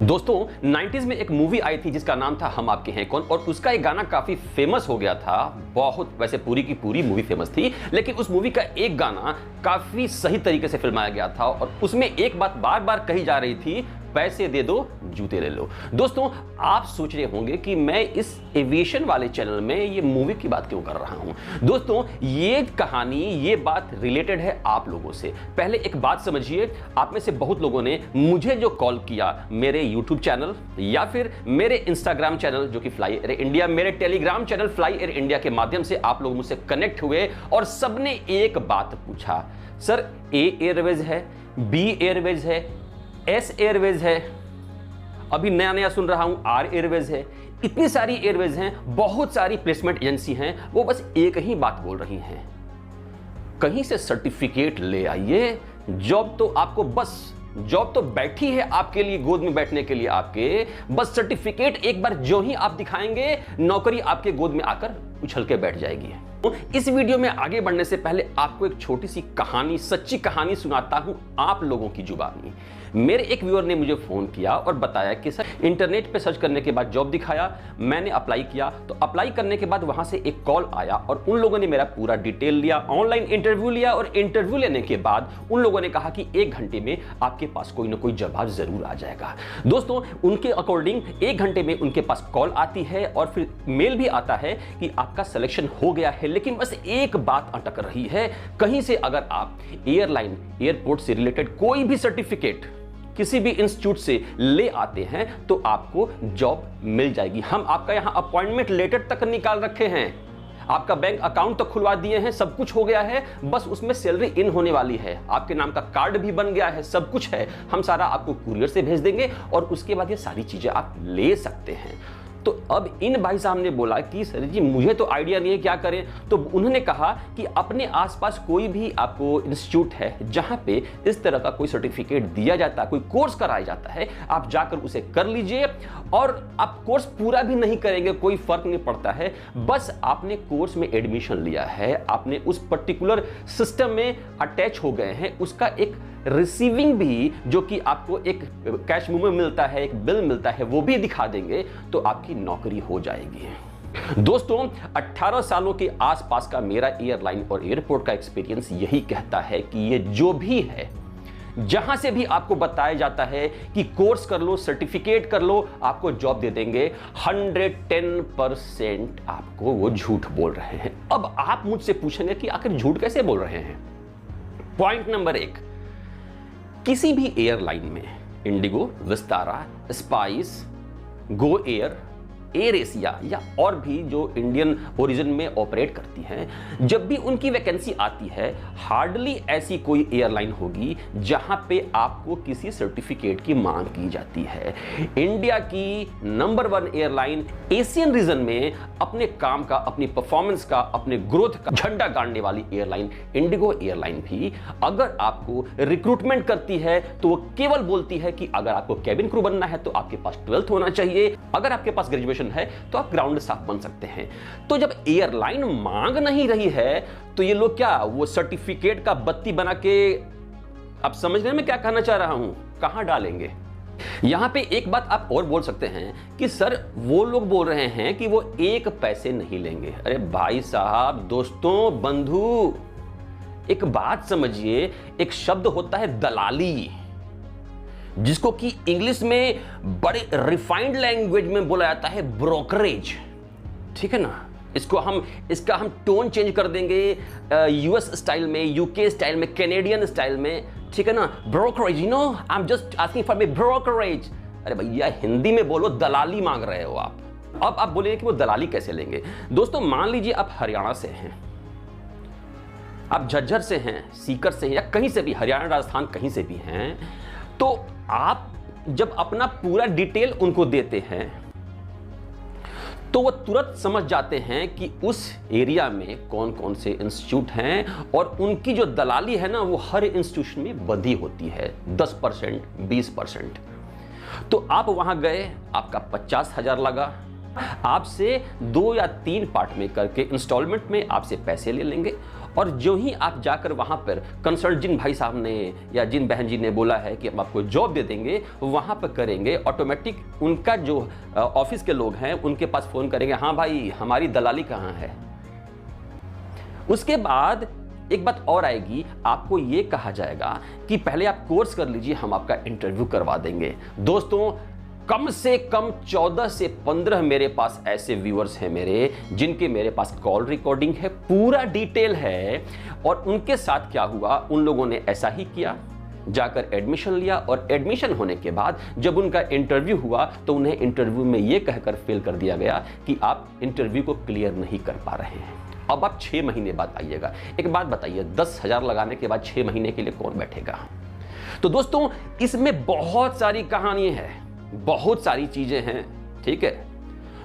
दोस्तों 90s में एक मूवी आई थी जिसका नाम था हम आपके हैं कौन, और उसका एक गाना काफी फेमस हो गया था। बहुत, वैसे पूरी की पूरी मूवी फेमस थी, लेकिन उस मूवी का एक गाना काफी सही तरीके से फिल्माया गया था और उसमें एक बात बार बार कही जा रही थी, पैसे दे दो जूते ले लो। दोस्तों आप सोच रहे होंगे कि मैं इस एविएशन वाले चैनल में ये मूवी की बात क्यों कर रहा हूं। दोस्तों ये कहानी, ये बात रिलेटेड है आप लोगों से। पहले एक बात समझिए, आप में से बहुत लोगों ने मुझे जो कॉल किया मेरे यूट्यूब चैनल या फिर मेरे इंस्टाग्राम चैनल जो कि फ्लाई एयर इंडिया, मेरे Telegram channel fly air India के माध्यम से आप लोग मुझसे कनेक्ट हुए और सबने एक बात पूछा, सर ए एयरवेज है, बी एयरवेज है, एस एयरवेज है, अभी नया नया सुन रहा हूं आर एयरवेज है। इतनी सारी एयरवेज हैं, बहुत सारी प्लेसमेंट एजेंसी हैं, वो बस एक ही बात बोल रही हैं, कहीं से सर्टिफिकेट ले आइए, जॉब तो आपको बस, जॉब तो बैठी है आपके लिए, गोद में बैठने के लिए आपके, बस सर्टिफिकेट एक बार जो ही आप दिखाएंगे नौकरी आपके गोद में आकर उछल के बैठ जाएगी। तो इस वीडियो में आगे बढ़ने से पहले आपको एक छोटी सी कहानी, सच्ची कहानी सुनाता हूं आप लोगों की जुबानी। मेरे एक व्यूअर ने मुझे फोन किया और बताया कि सर इंटरनेट पे सर्च करने के बाद जॉब दिखाया, मैंने अप्लाई किया, तो अप्लाई करने के बाद वहां से एक कॉल आया और उन लोगों ने मेरा पूरा डिटेल लिया, ऑनलाइन इंटरव्यू लिया और इंटरव्यू लेने के बाद उन लोगों ने कहा कि 1 घंटे में आपके पास कोई ना कोई जवाब जरूर आ जाएगा। दोस्तों उनके अकॉर्डिंग 1 घंटे में उनके पास कॉल आती है और फिर मेल भी आता है कि आपका सिलेक्शन हो गया है, लेकिन बस एक बात अटक रही है, कहीं से अगर आप एयरलाइन, एयरपोर्ट से रिलेटेड कोई भी सर्टिफिकेट किसी भी इंस्टीट्यूट से ले आते हैं तो आपको जॉब मिल जाएगी। हम आपका यहां अपॉइंटमेंट लेटर तक निकाल रखे हैं, आपका बैंक अकाउंट तक खुलवा दिए हैं, सब कुछ हो गया है, बस उसमें सैलरी इन होने वाली है, आपके नाम का कार्ड भी बन गया है, सब कुछ है, हम सारा आपको कुरियर से भेज देंगे और उसके बाद ये सारी चीजें आप ले सकते हैं। तो अब इन भाई साहब ने बोला कि सर जी मुझे तो आइडिया नहीं है क्या करें, तो उन्होंने कहा कि अपने आसपास कोई भी आपको इंस्टीट्यूट है जहां पे इस तरह का कोई सर्टिफिकेट दिया जाता है, कोई कोर्स कराया जाता है, आप जाकर उसे कर लीजिए और आप कोर्स पूरा भी नहीं करेंगे, कोई फर्क नहीं पड़ता है, बस आपने कोर्स में एडमिशन लिया है, आपने उस पर्टिकुलर सिस्टम में अटैच हो गए हैं, उसका एक रिसीविंग भी जो कि आपको एक कैश मेमो मिलता है, एक बिल मिलता है, वो भी दिखा देंगे तो आपकी नौकरी हो जाएगी। दोस्तों 18 सालों के आसपास का मेरा एयरलाइन और एयरपोर्ट का एक्सपीरियंस यही कहता है कि ये जो भी है, जहां से भी आपको बताया जाता है कि कोर्स कर लो, सर्टिफिकेट कर लो, आपको जॉब दे देंगे, 110% आपको वो झूठ बोल रहे हैं। अब आप मुझसे पूछेंगे कि आखिर झूठ कैसे बोल रहे हैं। पॉइंट नंबर 1, किसी भी एयरलाइन में Indigo, Vistara, spice, Go Air, air Asia या और भी जो इंडियन ओरिजिन में ऑपरेट करती हैं, जब भी उनकी वैकेंसी आती है, हार्डली ऐसी कोई एयरलाइन होगी जहां पे आपको किसी सर्टिफिकेट की मांग की जाती है। इंडिया की नंबर 1 एयरलाइन, एशियन रीजन में अपने काम का, अपनी परफॉर्मेंस का, अपने ग्रोथ का झंडा गाड़ने वाली एयरलाइन इंडिगो एयरलाइन भी अगर आपको रिक्रूटमेंट करती है तो वो केवल बोलती है कि अगर आपको कैबिन क्रू बनना है तो आपके पास 12th होना चाहिए, अगर आपके पास ग्रेजुएशन है तो आप ग्राउंड स्टाफ बन सकते हैं। तो जब एयरलाइन मांग नहीं रही है तो ये लोग क्या वो सर्टिफिकेट का बत्ती बना के, आप समझ रहे हैं मैं क्या कहना चाह रहा हूं, कहां डालेंगे। यहां पे एक बात आप और बोल सकते हैं कि सर वो लोग बोल रहे हैं कि वो 1 पैसे नहीं लेंगे। अरे भाई साहब, दोस्तों, बंधु, एक बात समझिए, एक शब्द होता है दलाली, जिसको कि इंग्लिश में बड़े रिफाइंड लैंग्वेज में बोला जाता है ब्रोकरेज, ठीक है ना। इसका हम टोन चेंज कर देंगे यूएस स्टाइल में, यूके स्टाइल में, कैनेडियन स्टाइल में, ठीक है ना। Brokerage, you know, I am just asking for my brokerage. अरे भैया हिंदी में बोलो, दलाली मांग रहे हो आप। अब आप बोलेंगे कि वो दलाली कैसे लेंगे। दोस्तों मान लीजिए आप हरियाणा से हैं, आप झज्जर से हैं, सीकर से हैं या कहीं से भी, हरियाणा, राजस्थान कहीं से भी हैं, तो आप जब अपना पूरा डिटेल उनको देते हैं तो वो तुरंत समझ जाते हैं कि उस एरिया में कौन कौन से इंस्टीट्यूट हैं और उनकी जो दलाली है ना वो हर इंस्टीट्यूशन में बंधी होती है 10%, 20%। तो आप वहां गए, आपका 50,000 लगा, आपसे 2 या 3 पार्ट में करके इंस्टॉलमेंट में आपसे पैसे ले लेंगे और जो ही आप जाकर वहां पर कंसल्ट जिन भाई साहब ने या जिन बहन जी ने बोला है कि हम आपको जॉब दे देंगे, वहां पर करेंगे, ऑटोमेटिक उनका जो ऑफिस के लोग हैं उनके पास फोन करेंगे, हाँ भाई हमारी दलाली कहाँ है। उसके बाद एक बात और आएगी, आपको यह कहा जाएगा कि पहले आप कोर्स कर लीजिए, हम आपका इंटरव्यू करवा देंगे। दोस्तों, कम से कम 14 से 15 मेरे पास ऐसे व्यूअर्स हैं मेरे, जिनके मेरे पास कॉल रिकॉर्डिंग है, पूरा डिटेल है। और उनके साथ क्या हुआ, उन लोगों ने ऐसा ही किया, जाकर एडमिशन लिया और एडमिशन होने के बाद जब उनका इंटरव्यू हुआ तो उन्हें इंटरव्यू में यह कहकर फेल कर दिया गया कि आप इंटरव्यू को क्लियर नहीं कर पा रहे हैं, अब आप 6 महीने बाद आइएगा। एक बात बताइए, 10,000 लगाने के बाद 6 महीने के लिए कौन बैठेगा? तो दोस्तों, इसमें बहुत सारी कहानी है, बहुत सारी चीजें हैं, ठीक है।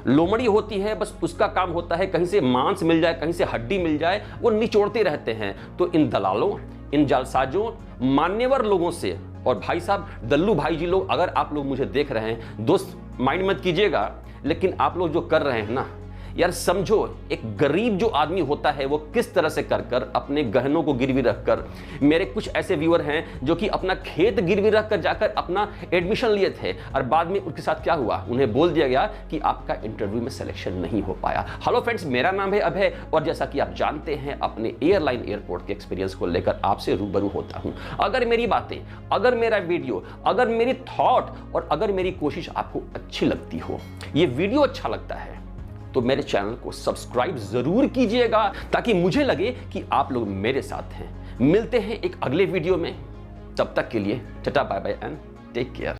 लोमड़ी होती है, बस उसका काम होता है कहीं से मांस मिल जाए, कहीं से हड्डी मिल जाए, वो निचोड़ते रहते हैं। तो इन दलालों, इन जालसाजों, मान्यवर लोगों से, और भाई साहब दल्लू भाई जी लोग, अगर आप लोग मुझे देख रहे हैं, दोस्त माइंड मत कीजिएगा, लेकिन आप लोग जो कर रहे हैं ना यार, समझो एक गरीब जो आदमी होता है वो किस तरह से कर अपने गहनों को गिरवी रखकर, मेरे कुछ ऐसे व्यूअर हैं जो कि अपना खेत गिरवी रखकर जाकर अपना एडमिशन लिए थे और बाद में उनके साथ क्या हुआ, उन्हें बोल दिया गया कि आपका इंटरव्यू में सिलेक्शन नहीं हो पाया। हेलो फ्रेंड्स, मेरा नाम है अभय और जैसा कि आप जानते हैं, अपने एयरलाइन एयरपोर्ट के एक्सपीरियंस को लेकर आपसे रूबरू होता हूं। अगर मेरी बातें, अगर मेरा वीडियो, अगर मेरी थॉट और अगर मेरी कोशिश आपको अच्छी लगती हो, ये वीडियो अच्छा लगता है, तो मेरे चैनल को सब्सक्राइब जरूर कीजिएगा ताकि मुझे लगे कि आप लोग मेरे साथ हैं। मिलते हैं एक अगले वीडियो में, तब तक के लिए tata bye bye and take care.